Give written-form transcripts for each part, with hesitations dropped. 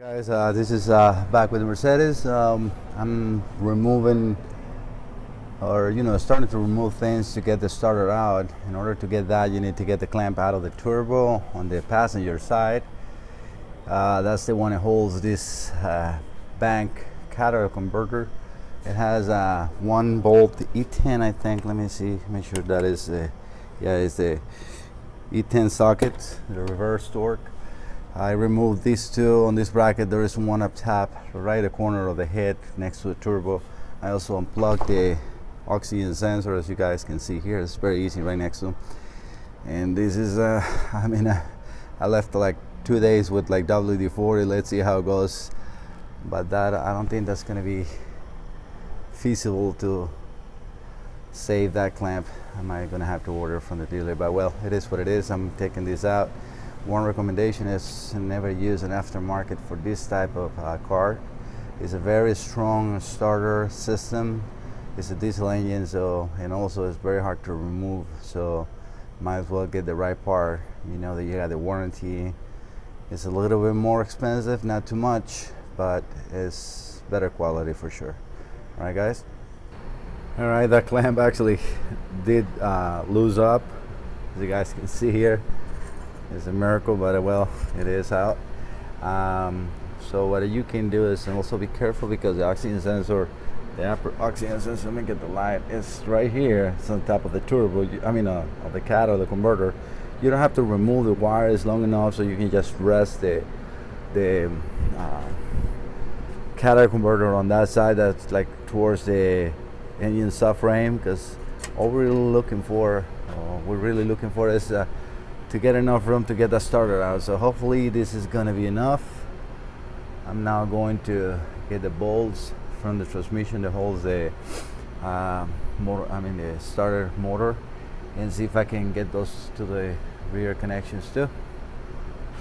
Guys, this is back with the Mercedes. I'm removing, or starting to remove things to get the starter out. In order to get that, you need to get the clamp out of the turbo on the passenger side. That's the one that holds this bank catalytic converter. It has 1 bolt E10, I think. Let me see, make sure that is it's the E10 socket, the reverse torque. I removed these two on this bracket. There is one up top, right at the corner of the head next to the turbo. I also unplugged the oxygen sensor, as you guys can see here. It's very easy, right next to them. And this is, I left like 2 days with like WD-40. Let's see how it goes. But that, I don't think that's gonna be feasible to save that clamp. Am I gonna have to order from the dealer? But well, it is what it is. I'm taking this out. One recommendation is never use an aftermarket for this type of car. It's a very strong starter system. It's a diesel engine, and also it's very hard to remove. So might as well get the right part. You know that you got the warranty. It's a little bit more expensive, not too much, but it's better quality for sure. All right, guys. All right, that clamp actually did lose up, as you guys can see here. It's a miracle, but well, it is out. So what you can do is, and also be careful because the oxygen sensor, the upper oxygen sensor, let me get the light, it's right here. It's on top of the turbo, of the cat or the converter. You don't have to remove the wires long enough, so you can just rest the catalytic converter on that side that's like towards the engine subframe, because all we're really looking for is to get enough room to get that started out. So hopefully this is going to be enough. I'm now going to get the bolts from the transmission that holds the the starter motor, and see if I can get those to the rear connections too.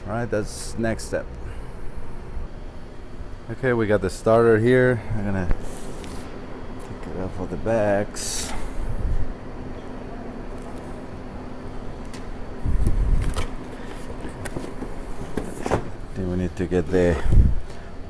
All right, that's next step. Okay, we got the starter here. I'm gonna take it off of the backs. We need to get the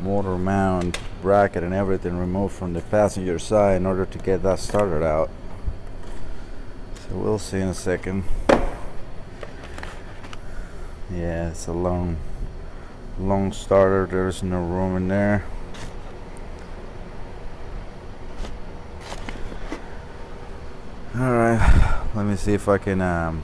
motor mount bracket and everything removed from the passenger side in order to get that started out. So we'll see in a second. Yeah, it's a long starter. There's no room in there. All right, let me see if I can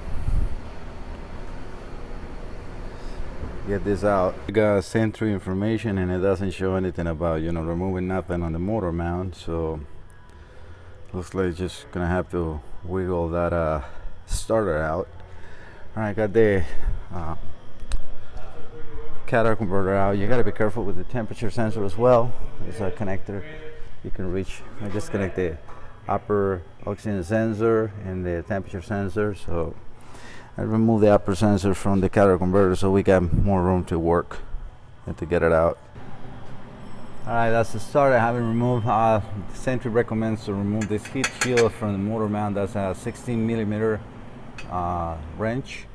get this out. We got sent through information and it doesn't show anything about removing nothing on the motor mount, so looks like just gonna have to wiggle that starter out. All right, got the catalytic converter out. You got to be careful with the temperature sensor as well. There's a connector you can reach. I just connect the upper oxygen sensor and the temperature sensor. So I remove the upper sensor from the catalytic converter so we got more room to work and to get it out. All right, that's the start. I haven't removed. Sentry recommends to remove this heat shield from the motor mount. That's a 16 millimeter wrench.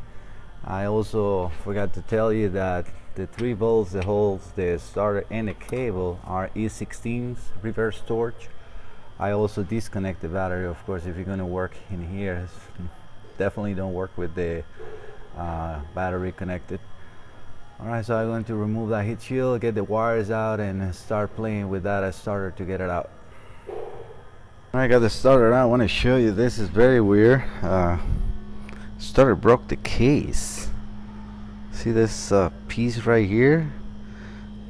I also forgot to tell you that the 3 bolts that holds the starter and the cable are E16s, reverse torque. I also disconnect the battery, of course, if you're going to work in here. Definitely don't work with the battery connected. All right, so I'm going to remove that heat shield, get the wires out, and start playing with that starter to get it out. All right, I got the starter out. I want to show you. This is very weird. Starter broke the case. See this piece right here?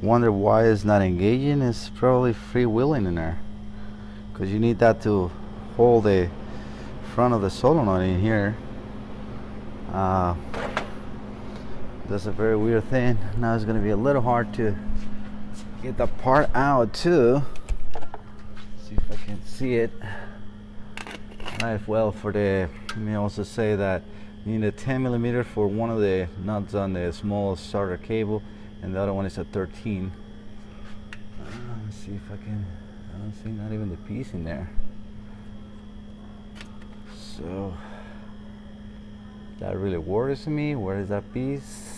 Wonder why it's not engaging. It's probably freewheeling in there, because you need that to hold the front of the solenoid in here. That's a very weird thing. Now it's going to be a little hard to get the part out too. See if I can see it. Alright, well, let me also say that you need a 10 millimeter for one of the nuts on the small starter cable, and the other one is a 13. Let's see if I can. I don't see not even the piece in there. So that really worries me. Where is that piece?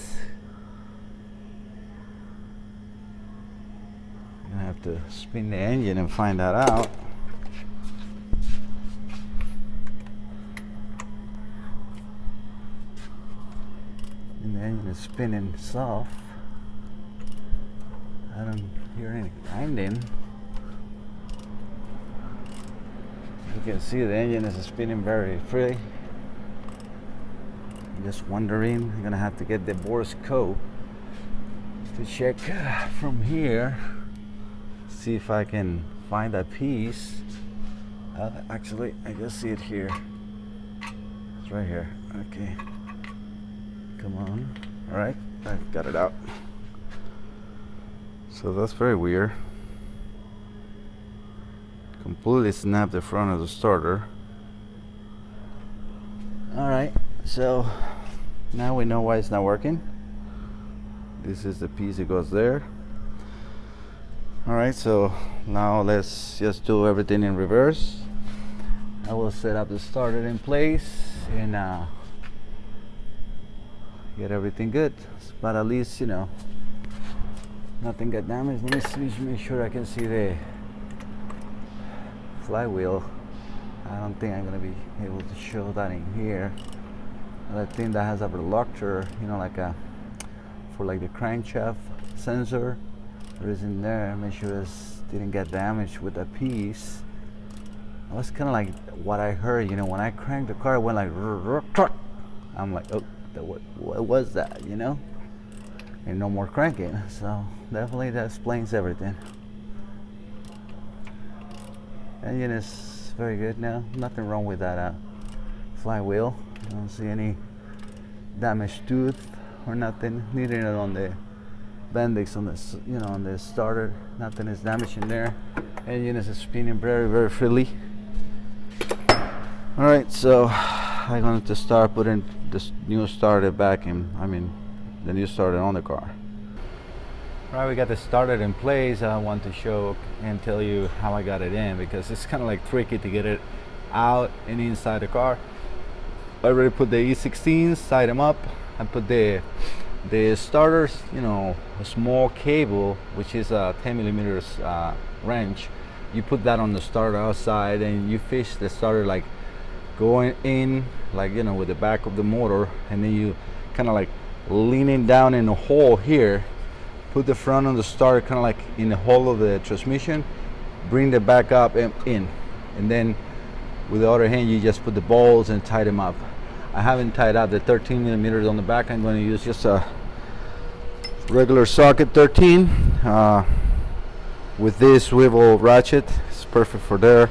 have to spin the engine and find that out. And the engine is spinning soft. I don't hear any grinding. You can see the engine is spinning very freely. I'm just wondering, I'm gonna have to get the bore scope to check from here, see if I can find that piece. Actually, I just see it here. It's right here. Okay. Come on. All right, I got it out. So that's very weird. Completely snapped the front of the starter. All right, so now we know why it's not working. This is the piece that goes there. All right, so now let's just do everything in reverse. I will set up the starter in place and get everything good. But at least, you know, nothing got damaged. Let me make sure I can see the flywheel. I don't think I'm gonna be able to show that in here. That thing that has a reluctor, you know, like a for like the crankshaft sensor, there is in there. Make sure it didn't get damaged with that piece. It was kind of like what I heard, you know, when I cranked the car, it went like I'm like, oh, what was that, you know? And no more cranking. So definitely that explains everything. Engine is very good now. Nothing wrong with that flywheel. I don't see any damaged tooth or nothing. Neither on the Bendix on this, you know, on the starter. Nothing is damaged in there. Engine is spinning very, very freely. All right, so I'm going to start putting this new starter back in. I mean, the new starter on the car. All right, we got the starter in place. I want to show and tell you how I got it in, because it's kind of like tricky to get it out and inside the car. I already put the E16s, tied them up. I put the starters, you know, a small cable, which is a 10 millimeters wrench. You put that on the starter outside, and you fish the starter like going in, like, you know, with the back of the motor, and then you kind of like leaning down in a hole here. Put the front of the starter kind of like in the hole of the transmission, bring the back up and in, and then with the other hand you just put the bolts and tie them up. I haven't tied up the 13 millimeters on the back. I'm going to use just a regular socket 13 with this swivel ratchet. It's perfect for there.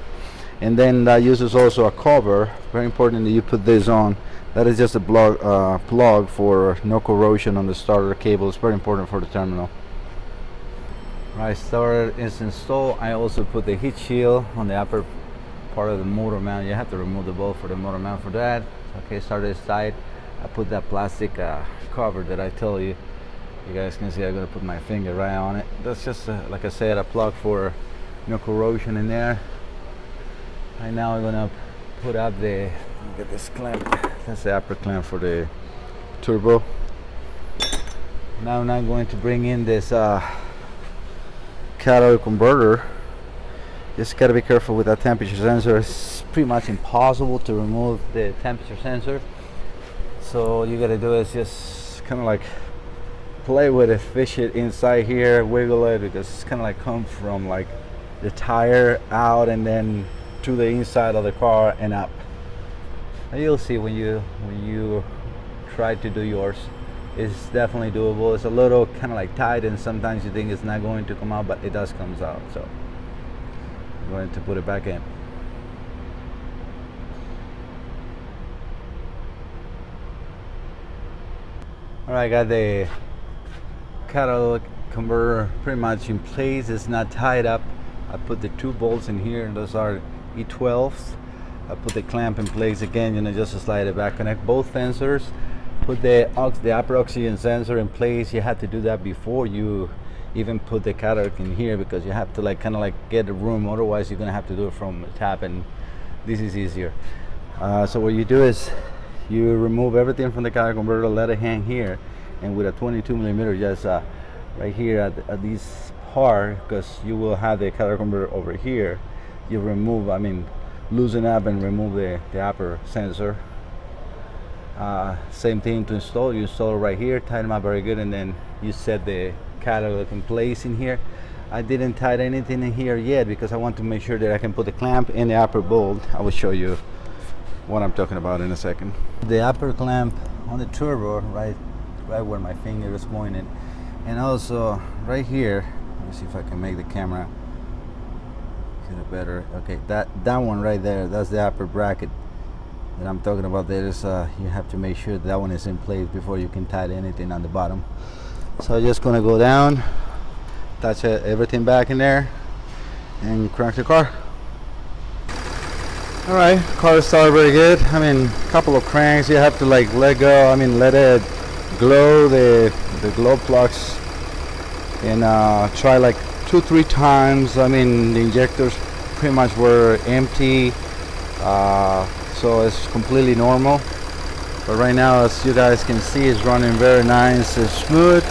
And then that uses also a cover. Very important that you put this on. That is just a plug for no corrosion on the starter cable. It's very important for the terminal. Right, starter is installed. I also put the heat shield on the upper part of the motor mount. You have to remove the bolt for the motor mount for that. Okay, starter is tight. I put that plastic cover that I tell you. You guys can see I'm gonna put my finger right on it. That's just like I said, a plug for no corrosion in there. Right now I'm gonna put up the, get this clamp. That's the upper clamp for the turbo. Now I'm not going to bring in this catalytic converter. Just gotta be careful with that temperature sensor. It's pretty much impossible to remove the temperature sensor. So all you gotta do is just kind of like play with it, fish it inside here, wiggle it, because it's kind of like come from like the tire out and then to the inside of the car and up. And you'll see when you try to do yours. It's definitely doable. It's a little kind of like tight, and sometimes you think it's not going to come out, but it does comes out. So I'm going to put it back in. All right, I got the catalytic converter pretty much in place. It's not tied up. I put the 2 bolts in here, and those are E12s. I put the clamp in place again, and I just slide it back. Connect both sensors. Put the upper oxygen sensor in place. You have to do that before you even put the catalytic in here, because you have to like kind of like get the room. Otherwise, you're gonna have to do it from the tap, and this is easier. So what you do is you remove everything from the catalytic converter, let it hang here, and with a 22 millimeter, just right here at these hard because you will have the catalytic converter over here. You remove, loosen up and remove the upper sensor. Same thing to install. You install it right here, tighten them up very good, and then you set the catalytic in place in here. I didn't tighten anything in here yet because I want to make sure that I can put the clamp in the upper bolt. I will show you what I'm talking about in a second. The upper clamp on the turbo, right where my finger is pointed, and also right here. Let me see if I can make the camera get it better. Okay, that one right there, that's the upper bracket that I'm talking about. There is you have to make sure that one is in place before you can tighten anything on the bottom. So I'm just gonna go down, touch everything back in there, and crank the car. All right, car started very good. Couple of cranks you have to like let go. Let it glow the glow plugs, and try like 2-3 times. The injectors pretty much were empty, so it's completely normal. But right now, as you guys can see, it's running very nice and smooth,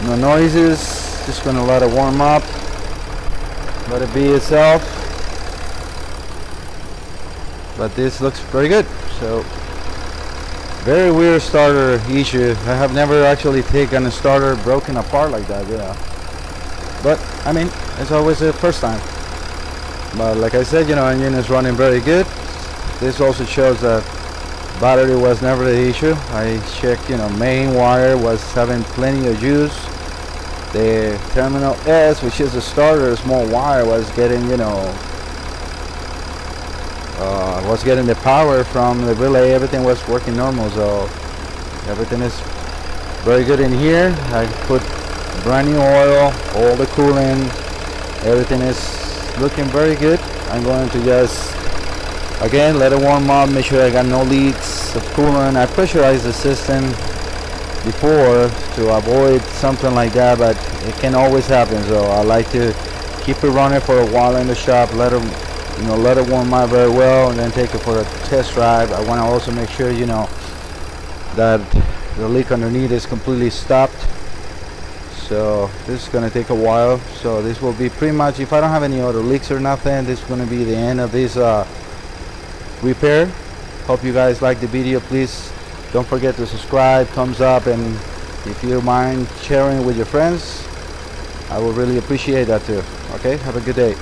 no noises. Just gonna let it warm up, let it be itself. But this looks very good. So very weird starter issue. I have never actually taken a starter broken apart like that, but it's always the first time. But like I said, engine is running very good. This also shows that battery was never the issue. I checked, main wire was having plenty of juice. The terminal S, which is the starter small wire, was getting getting the power from the relay. Everything was working normal, so everything is very good in here. I put brand new oil, all the coolant, everything is looking very good. I'm going to just again let it warm up, make sure I got no leaks of coolant. I pressurized the system before to avoid something like that, but it can always happen, so I like to keep it running for a while in the shop, let it warm up very well, and then take it for a test drive. I want to also make sure that the leak underneath is completely stopped. So this is going to take a while. So this will be pretty much, if I don't have any other leaks or nothing, this is going to be the end of this repair. Hope you guys like the video. Please don't forget to subscribe, thumbs up, and if you don't mind sharing with your friends, I would really appreciate that too. Okay, have a good day.